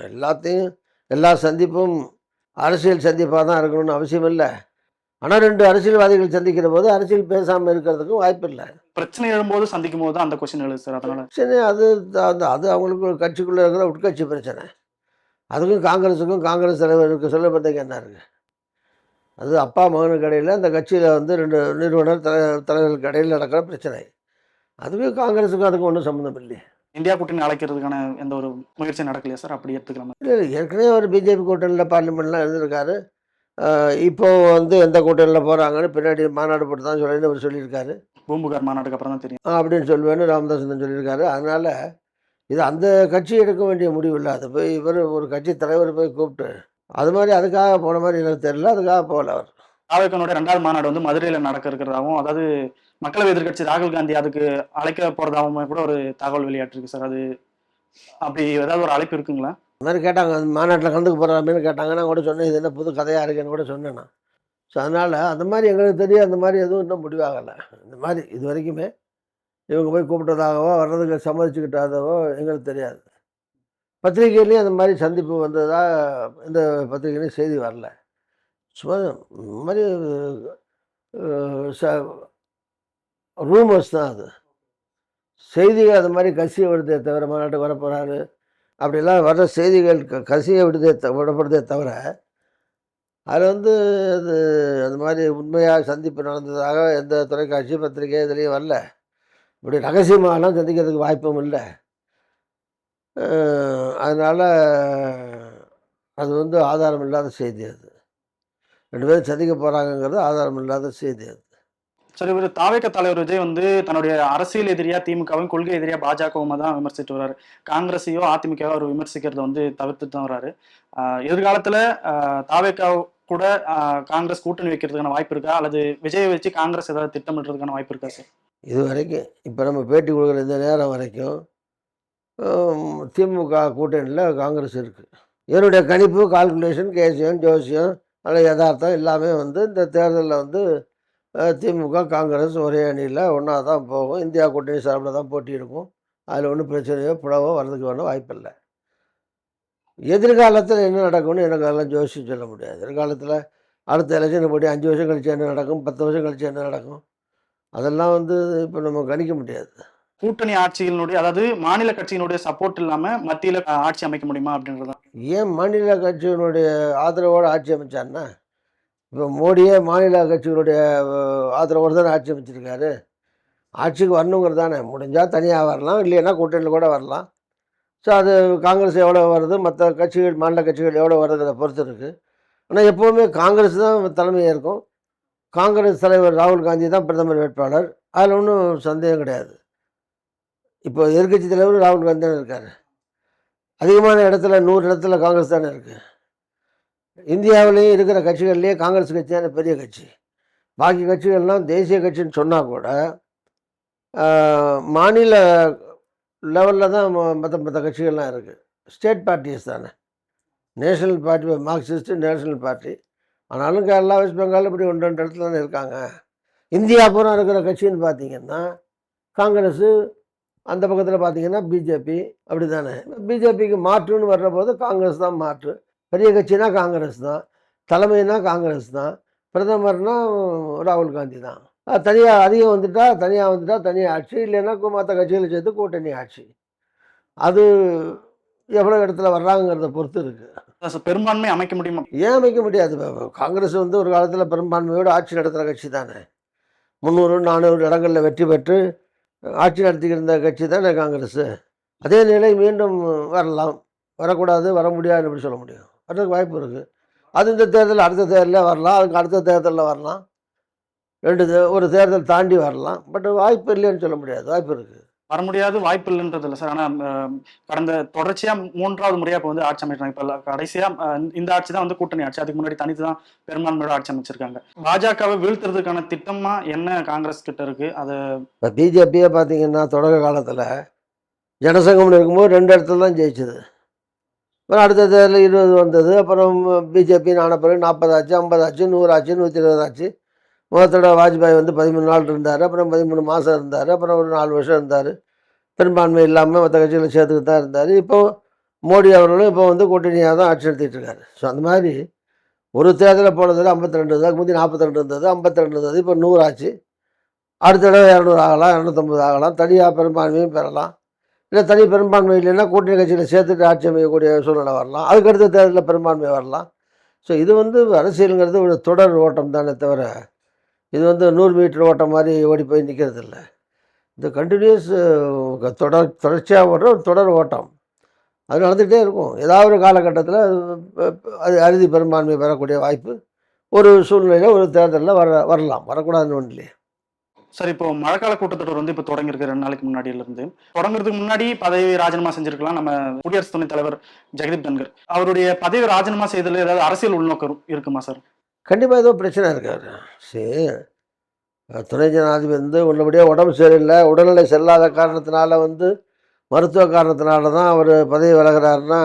எல்லா சந்திப்பும் அரசியல் சந்திப்பாக தான் இருக்கணும்னு அவசியம் இல்லை. ஆனால் 2 அரசியல்வாதிகள் சந்திக்கிற போது அரசியல் பேசாமல் இருக்கிறதுக்கும் வாய்ப்பு இல்லை. பிரச்சனை எழும்போது சந்திக்கும் போது தான் அந்த கொஸ்டின் எழுது சார். அதனால சரி, அது அவங்களுக்கு கட்சிக்குள்ளே இருக்கிற உட்கட்சி பிரச்சனை. அதுக்கும் காங்கிரஸுக்கும் காங்கிரஸ் தலைவருக்கு செல்வப்பிரந்தைக்கு என்ன இருக்குது? அது அப்பா மகனுக்கு இடையில அந்த கட்சியில் வந்து 2 நிறுவனர் தலைவர்களுக்கு இடையில் நடக்கிற பிரச்சனை. அதுவே காங்கிரஸுக்கும் அதுக்கும் ஒன்றும் சம்மந்தம் இல்லையே. இந்தியா கூட்டணி அழைக்கிறதுக்கான எந்த ஒரு முயற்சியும் நடக்கலையா சார்? அப்படி எடுத்துக்கலாமா? இல்லை ஏற்கனவே அவர் பிஜேபி கூட்டணியில் பார்லிமெண்ட்லாம் இருந்திருக்காரு. இப்போ வந்து எந்த கூட்டணியில் போகிறாங்கன்னு பின்னாடி மாநாடு போட்டு தான் சொல்லின்னு அவர் சொல்லியிருக்காரு. பூம்புகார் மாநாட்டுக்கு அப்புறம் தான் தெரியும். அப்படின்னு சொல்லுவேன்னு ராமதாசன் சொல்லியிருக்காரு. அதனால் இது அந்த கட்சி எடுக்க வேண்டிய முடிவு இல்லை. அது போய் இவர் ஒரு கட்சி தலைவர் போய் கூப்பிட்டு அது மாதிரி அதுக்காக போன மாதிரி எனக்கு தெரியல. அதுக்காக போகல அவர். தாவேக்கானுடைய 2வது மாநாடு வந்து மதுரையில் நடக்க இருக்கிறதாகவும், அதாவது மக்களவை எதிர்க்கட்சி ராகுல் காந்தி அதுக்கு அழைக்க போறதாகவும் கூட ஒரு தகவல் வெளியாட்டிருக்கு சார். அது அப்படி ஏதாவது ஒரு அழைப்பு இருக்குங்களா? இந்த மாதிரி கேட்டாங்க, அந்த மாநாட்டில் கலந்துக்க போகிறாருன்னு கேட்டாங்க. நான் கூட சொன்னேன், இது என்ன புது கதையாக இருக்குன்னு கூட சொன்னேன் நான். ஸோ அதனால் அந்த மாதிரி எங்களுக்கு தெரியும். அந்த மாதிரி எதுவும் இன்னும் முடிவாகலை. இந்த மாதிரி இது வரைக்குமே இவங்க போய் கூப்பிட்டதாகவோ வர்றதுக்கு சம்மதிச்சுக்கிட்டாதவோ எங்களுக்கு தெரியாது. பத்திரிகையிலையும் அந்த மாதிரி சந்திப்பு வந்ததா எந்த பத்திரிகையிலையும் செய்தி வரல. சும்மா இந்த மாதிரி ரூமர்ஸ் தான் அது. செய்திகள் அது மாதிரி கசிய விடுதே தவிர மாநாட்டுக்கு வரப்போகிறாரு அப்படிலாம் வர்ற செய்திகள் கசிய விடப்படுதே தவிர அது வந்து அது அந்த மாதிரி உண்மையாக சந்திப்பு நடந்ததாக எந்த தொலைக்காட்சி பத்திரிகை இதுலேயும் வரல. இப்படி ரகசியமாகலாம் சந்திக்கிறதுக்கு வாய்ப்பும் இல்லை. அதனால் அது வந்து ஆதாரம் இல்லாத செய்தி. அது 2 பேரும் சந்திக்க போகிறாங்கங்கிறது ஆதாரம் இல்லாத செய்தி. அது சரி, இவர் தாவேக தலைவர் விஜய் வந்து தன்னுடைய அரசியல் எதிரியா திமுகவும், கொள்கை எதிரியா பாஜகவும் தான் விமர்சித்து வர்றாரு. காங்கிரஸையோ அதிமுகவோ அவர் விமர்சிக்கிறத வந்து தவிர்த்துட்டு தான் வர்றாரு. எதிர்காலத்துல தாவேக கூட காங்கிரஸ் கூட்டணி வைக்கிறதுக்கான வாய்ப்பு இருக்கா, அல்லது விஜயை வச்சு காங்கிரஸ் ஏதாவது திட்டமிடுறதுக்கான வாய்ப்பு இருக்கா சார்? இது வரைக்கும் இப்போ நம்ம பேட்டி கொடுக்குற இந்த நேரம் வரைக்கும் திமுக கூட்டணியில் காங்கிரஸ் இருக்குது. என்னுடைய கணிப்பு, கால்குலேஷன், கேசியம், ஜோசியம், அதில் யதார்த்தம் எல்லாமே வந்து இந்த தேர்தலில் வந்து திமுக காங்கிரஸ் ஒரே அணியில் ஒன்றா தான் போகும். இந்தியா கூட்டணி சார்பில் தான் போட்டி இருக்கும். அதில் ஒன்றும் பிரச்சனையோ புலவோ வர்றதுக்கு வேணும் வாய்ப்பில்லை. எதிர்காலத்தில் என்ன நடக்கும்னு எனக்கு அதெல்லாம் ஜோசியம் சொல்ல முடியாது. எதிர்காலத்தில் அடுத்த எலெக்ஷன் போட்டி 5 வருஷம் கழிச்சு என்ன நடக்கும், 10 வருஷம் கழிச்சு என்ன நடக்கும், அதெல்லாம் வந்து இப்போ நம்ம கணிக்க முடியாது. கூட்டணி ஆட்சியினுடைய, அதாவது மாநில கட்சியினுடைய சப்போர்ட் இல்லாம மத்தியில ஆட்சி அமைக்க முடியுமா அப்படின்றதான். ஏன் மாநில கட்சியினுடைய ஆதரவோடு ஆட்சி அமைச்சான்னா, இப்போ மோடியே மாநில கட்சிகளுடைய ஆதரவோடு தானே ஆட்சி அமைச்சிருக்காரு. ஆட்சிக்கு வரணுங்கிறது தானே. முடிஞ்சால் தனியாக வரலாம், இல்லைன்னா கூட்டணியில் கூட வரலாம். ஸோ அது காங்கிரஸ் எவ்வளோ வருது, மற்ற கட்சிகள் மாநில கட்சிகள் எவ்வளோ வருதுங்கிறத பொறுத்து இருக்குது. ஆனால் எப்போவுமே காங்கிரஸ் தான் தலைமையாக இருக்கும். காங்கிரஸ் தலைவர் ராகுல் காந்தி தான் பிரதமர் வேட்பாளர். அதில் ஒன்றும் சந்தேகம் கிடையாது. இப்போ எதிர்க்கட்சி தலைவர் ராகுல் காந்தி தானே இருக்கார். அதிகமான இடத்துல 100 இடத்துல காங்கிரஸ் தானே இருக்குது. இந்தியாவிலேயும் இருக்கிற கட்சிகள்லேயே காங்கிரஸ் கட்சி தானே பெரிய கட்சி. பாக்கி கட்சிகள்லாம் தேசிய கட்சின்னு சொன்னால் கூட மாநில லெவலில் தான் மற்ற கட்சிகள்லாம் இருக்குது. ஸ்டேட் பார்ட்டிஸ் தானே. National party Marxist national party. ஆனாலும் கேரளா, வெஸ்ட் பெங்கால் இப்படி 1-2 இடத்துல தானே இருக்காங்க. இந்தியா பூரா இருக்கிற கட்சின்னு பார்த்தீங்கன்னா காங்கிரஸு, அந்த பக்கத்தில் பார்த்தீங்கன்னா பிஜேபி, அப்படி தானே. பிஜேபிக்கு மாற்றுன்னு வர்ற போது காங்கிரஸ் தான் மாற்று. பெரிய கட்சினா காங்கிரஸ் தான், தலைமைனா காங்கிரஸ் தான், பிரதமர்னா ராகுல் காந்தி தான். தனியாக அதிகம் வந்துட்டால் தனியாக ஆட்சி, இல்லைன்னா மற்ற கட்சிகளை சேர்த்து கூட்டணி ஆட்சி. அது எவ்வளோ இடத்துல வர்றாங்கிறத பொறுத்து இருக்குது. பெரும்பான்மை அமைக்க முடியுமா? ஏன் அமைக்க முடியாது? காங்கிரஸ் வந்து ஒரு காலத்தில் பெரும்பான்மையோடு ஆட்சி நடத்துகிற கட்சி தானே. 300-400 இடங்களில் வெற்றி பெற்று ஆட்சி நடத்திக்கிருந்த கட்சி தானே காங்கிரஸ். அதே நிலை மீண்டும் வரலாம், வரக்கூடாது, வர முடியாது எப்படி சொல்ல முடியும்? வர்றதுக்கு வாய்ப்பு இருக்குது. அது இந்த தேர்தல், அடுத்த தேர்தலில் வரலாம், அதுக்கு அடுத்த தேர்தலில் வரலாம், ஒரு தேர்தல் தாண்டி வரலாம். பட் வாய்ப்பு இல்லைன்னு சொல்ல முடியாது, வாய்ப்பு இருக்குது. வர முடியாது, வாய்ப்பு இல்லைன்றது இல்லை சார். ஆனால் கடந்த தொடர்ச்சியாக 3வது முறையாக இப்போ வந்து ஆட்சி அமைக்கிறாங்க. இப்போ கடைசியாக இந்த ஆட்சி தான் வந்து கூட்டணி ஆட்சி. அதுக்கு முன்னாடி தனித்து தான் பெரும்பான்மையோட ஆட்சி அமைச்சிருக்காங்க. பாஜகவை வீழ்த்துறதுக்கான திட்டமா என்ன காங்கிரஸ் கிட்ட இருக்குது? அதை இப்போ பிஜேபியே பார்த்தீங்கன்னா தொடக்க காலத்தில் ஜனசங்கம்னு இருக்கும்போது 2 இடத்துல தான் ஜெயிச்சது. அப்புறம் அடுத்த தேர்தலில் 20 வந்தது. அப்புறம் பிஜேபி ஆன பிறகு 40 ஆச்சு, 50 ஆச்சு, 100 ஆச்சு, 120 ஆச்சு. முதல் வாஜ்பாய் வந்து 13 நாள் இருந்தார், அப்புறம் 13 மாதம் இருந்தார், அப்புறம் ஒரு 4 வருஷம் இருந்தார். பெரும்பான்மை இல்லாமல் மற்ற கட்சிகளை சேர்த்துக்கிட்டு தான் இருந்தார். இப்போது மோடி அவர்களும் இப்போ வந்து கூட்டணியாக தான் ஆட்சி நடத்திட்டு இருக்காரு. ஸோ அந்த மாதிரி ஒரு தேர்தலில் போனதில் 52 இருந்தது, அதுக்கு முந்தி 42 இருந்தது, 52 இருந்தது, இப்போ 100 ஆச்சு. அடுத்த தடவை 200 ஆகலாம், 250 ஆகலாம், தனியாக பெரும்பான்மையும் பெறலாம். இல்லை தனி பெரும்பான்மை இல்லைன்னா கூட்டணி கட்சியில் சேர்த்துட்டு ஆட்சி அமைக்கக்கூடிய சூழ்நிலை வரலாம். அதுக்கடுத்த தேர்தலில் பெரும்பான்மை வரலாம். ஸோ இது வந்து அரசியலுங்கிறது ஒரு தொடர் ஓட்டம் தானே தவிர, இது வந்து 100 மீட்டர் ஓட்டம் மாரி ஓடி போய் நிற்கிறது இல்ல. இது கன்டினியூஸ் தொடர்ச்சியா ஓடுற ஒரு தொடர் ஓட்டம். அது நடந்துகிட்டே இருக்கும். ஏதாவது ஒரு காலகட்டத்தில அது அறுதி பெரும்பான்மை பெறக்கூடிய வாய்ப்பு ஒரு சூழ்நிலையில ஒரு தேர்தல்ல வரலாம். வரக்கூடாதுன்னு ஒண்ணும் இல்லையே. சார், இப்போ மழைக்கால கூட்டத்தொடர் வந்து இப்போ தொடங்கியிருக்கு 2 நாளைக்கு முன்னாடியிலிருந்து. தொடங்குறதுக்கு முன்னாடி பதவி ராஜினாமா செஞ்சிருக்கலாம் நம்ம குடியரசு துணைத் தலைவர் ஜெகதீப் தன்கர். அவருடைய பதவி ராஜினாமா செய்ததுல ஏதாவது அரசியல் உள்நோக்கம் இருக்குமா சார்? கண்டிப்பா ஏதோ பிரச்சனை இருக்கு அவரு. துணை ஜனாதிபதி வந்து உள்ளபடியா உடம்பு சரியில்ல, உடல்நிலை சரியில்லாத காரணத்தினால வந்து மருத்துவ காரணத்தினால தான் அவரு பதவி விலகுறாருன்னா,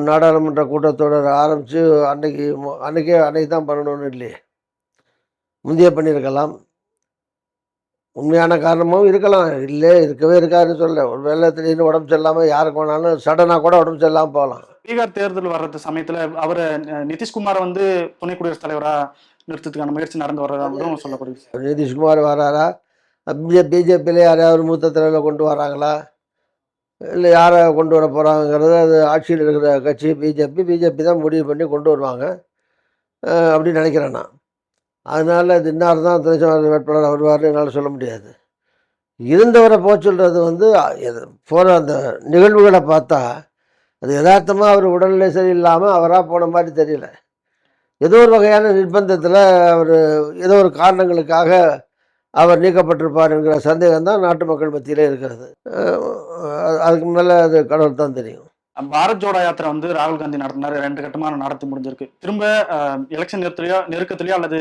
நாடாளுமன்ற கூட்டத்தொடர் ஆரம்பிச்சு அன்னைக்கு தான் பண்ணணும்னு இல்லையே. முந்தைய பண்ணியிருக்கலாம். உண்மையான காரணமும் இருக்கலாம். இருக்கவே இருக்காதுன்னு சொல்லல. ஒரு வேளை திடீர்னு உடம்பு சரியில்லாம யாருக்கு வேணாலும் சடனா கூட உடம்பு சரியில்லாம போகலாம். பீகார் தேர்தல் வர்றது சமயத்துல அவர நிதிஷ்குமார வந்து துணை குடியரசுத் தலைவரா நிறுத்தத்துக்கான முயற்சி நடந்து வர்றதாகவும் சொல்லப்படுது. நிதிஷ்குமார் வராரா? பிஜேபியில யாரையாவது மூத்த தலைவரை கொண்டு வராங்களா? இல்ல யார கொண்டு வர போறாங்கங்கிறது அது ஆட்சியில் இருக்கிற கட்சி பிஜேபி தான் முடிவு பண்ணி கொண்டு வருவாங்க. அப்படின்னு நினைக்கிறேன் நான். அதனால இது இன்னார் தான் துணை ஜனாதிபதி வேட்பாளரா வருவாருன்னு என்னால சொல்ல முடியாது. இருந்தவரை சொல்றது வந்து போற அந்த நிகழ்வுகள பார்த்தா, அது எதார்த்தமா அவர் உடல்நிலை சரியில்லாம அவரா போன மாரி தெரியல. ஏதோ ஒரு வகையான நிர்பந்தத்தில அவரு ஏதோ ஒரு காரணங்களுக்காக அவர் நீக்கப்பட்டிருப்பார் என்கிற சந்தேகம் தான் நாட்டு மக்கள் மத்தியிலே இருக்கிறது. அதுக்கு மேல அது கடவுளுக்கு தான் தெரியும். பாரத் ஜோடோ யாத்திரை வந்து ராகுல் காந்தி நடத்தினாரு. 2 கட்டமா நடத்தி முடிஞ்சிருக்கு. திரும்ப எலெக்ஷன் நெருக்கத்திலயோ அல்லது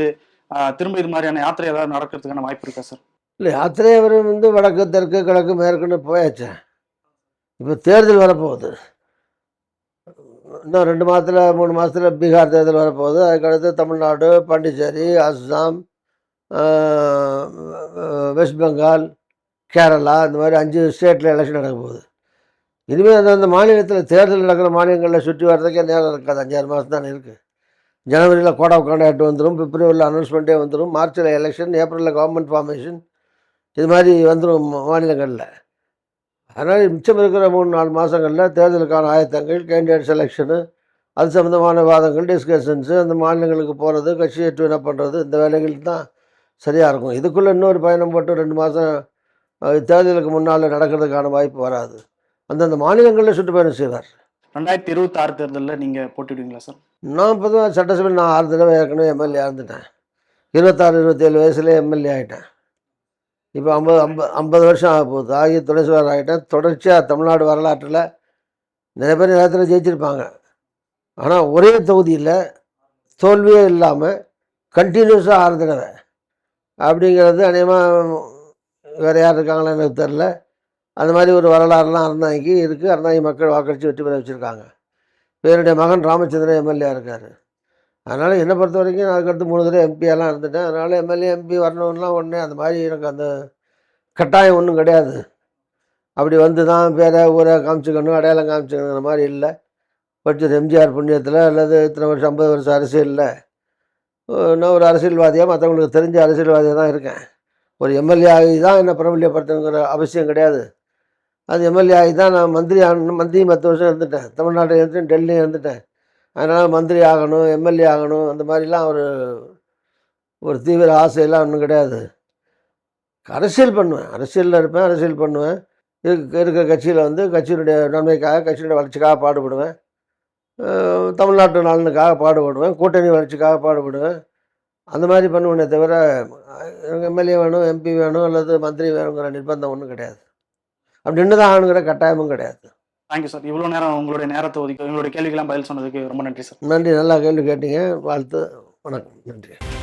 திரும்ப இது மாதிரியான யாத்திரை ஏதாவது நடக்கிறதுக்கான வாய்ப்பு இருக்கா சார்? இல்ல யாத்திரை அவர் வந்து வடக்கு, தெற்கு, கிழக்கு, மேற்குன்னு போயாச்சே. இப்ப தேர்தல் வரப்போகுது. இன்னும் 2 மாதத்துல 3 மாதத்துல பீகார் தேர்தல் வரப்போகுது. அதுக்கடுத்து தமிழ்நாடு, பாண்டிச்சேரி, அஸ்ஸாம், வெஸ்ட் பெங்கால், கேரளா இந்த மாதிரி 5 ஸ்டேட்டில் எலெக்ஷன் நடக்க போகுது. இனிமேல் அந்தந்த மாநிலத்தில் தேர்தல் நடக்கிற மாநிலங்களில் சுற்றி வர்றதுக்கே நேரம் இருக்காது. 5-6 மாதம் தானே இருக்குது. ஜனவரியில் கோட் ஆஃப் கான்டாக்ட் வந்துடும், பிப்ரவரியில் அனௌன்ஸ்மெண்ட்டே வந்துடும், மார்ச்சில் எலெக்ஷன், ஏப்ரலில் கவர்மெண்ட் ஃபார்மேஷன், இது மாதிரி வந்துடும் மாநிலங்களில். அதனால் மிச்சம் இருக்கிற 3-4 மாதங்களில் தேர்தலுக்கான ஆயத்தங்கள், கேண்டிடேட் செலெக்ஷனு, அது சம்மந்தமான வாதங்கள், டிஸ்கஷன்ஸு, அந்த மாநிலங்களுக்கு போகிறது, கட்சியை ட்யூன் அப் பண்ணுறது, இந்த வேலைகள் தான் சரியாக இருக்கும். இதுக்குள்ளே இன்னொரு பயணம் போட்டு 2 மாதம் தேர்தலுக்கு முன்னால் நடக்கிறதுக்கான வாய்ப்பு வராது. அந்தந்த மாநிலங்களில் சுற்றுப்பயணம் செய்வார். 2026 தேர்தலில் நீங்கள் போட்டிடுவீங்களா சார்? நான் பொதுவாக சட்டசபையில் 6 தடவை ஏற்கனவே எம்எல்ஏ இருந்துட்டேன். 26-27 வயசுலேயே எம்எல்ஏ ஆகிட்டேன். இப்போ 50 வருஷம் ஆக போகுது. ஆகி துணை சுவர் ஆகிட்டேன். தொடர்ச்சியாக தமிழ்நாடு வரலாற்றில் நிறைய பேர் நேரத்தில் ஜெயிச்சிருப்பாங்க. ஆனால் ஒரே தொகுதியில் தோல்வியே இல்லாமல் கண்டினியூஸாக 6 தடவை அப்படிங்கிறது அநேகமாக வேறு யார் இருக்காங்களா எனக்கு தெரில. அந்த மாதிரி ஒரு வரலாறுலாம் அறந்தாங்கி இருக்குது. அறந்தாங்கி மக்கள் வாக்களித்து வெற்றி பெற வச்சுருக்காங்க. இப்போ என்னுடைய மகன் ராமச்சந்திரன் எம்எல்ஏ இருக்கார். அதனால் என்னை பொறுத்த வரைக்கும் நான் அதுக்கடுத்து 3 தடவை எம்பியெல்லாம் இருந்துட்டேன். அதனால் எம்எல்ஏ எம்பி வரணும்லாம் ஒன்றே அந்த மாதிரி எனக்கு அந்த கட்டாயம் ஒன்றும் கிடையாது. அப்படி வந்து தான் பேரை ஊரை காமிச்சிக்கணும், அடையாளம் காமிச்சிக்கணுங்கிற மாதிரி இல்லை. படித்தது எம்ஜிஆர் புண்ணியத்தில் அல்லது இத்தனை வருஷம் 50 வருஷம் அரசியலில் நான் ஒரு அரசியல்வாதியாக மற்றவங்களுக்கு தெரிஞ்ச அரசியல்வாதியாக தான் இருக்கேன். ஒரு எம்எல்ஏ ஆகி தான் என்னை பிரபல்யப்படுத்தணுங்கிற அவசியம் கிடையாது. அது எம்எல்ஏ ஆகி தான் நான் மந்திரி 10 வருஷம் இருந்துட்டேன். தமிழ்நாட்டில் இருந்துட்டேன், டெல்லியும் இருந்துட்டேன். அதனால் மந்திரி ஆகணும், எம்எல்ஏ ஆகணும் அந்த மாதிரிலாம் ஒரு தீவிர ஆசையெல்லாம் ஒன்றும் கிடையாது. அரசியல் பண்ணுவேன், அரசியலில் இருப்பேன், அரசியல் பண்ணுவேன். இருக்கிற கட்சியில் வந்து கட்சியினுடைய நன்மைக்காக, கட்சியினுடைய வளர்ச்சிக்காக பாடுபடுவேன். தமிழ்நாட்டு நலனுக்காக பாடுபடுவேன், கூட்டணி வளர்ச்சிக்காக பாடுபடுவேன். அந்த மாதிரி பண்ணுவேனே தவிர எனக்கு எம்எல்ஏ வேணும், எம்பி வேணும் அல்லது மந்திரி வேணுங்கிற நிர்பந்தம் ஒன்றும் கிடையாது. அப்படி நின்று தான் ஆகணுங்கிற கட்டாயமும் கிடையாது. Thank you sir. இவ்வளோ நேரம் உங்களுடைய நேரத்தை ஒதுக்கி எங்களுடைய கேள்விக்கெல்லாம் பதில் சொன்னதுக்கு ரொம்ப நன்றி சார். நன்றி. நல்லா கேள்வி கேட்டீங்க. வாழ்த்து. வணக்கம். நன்றி.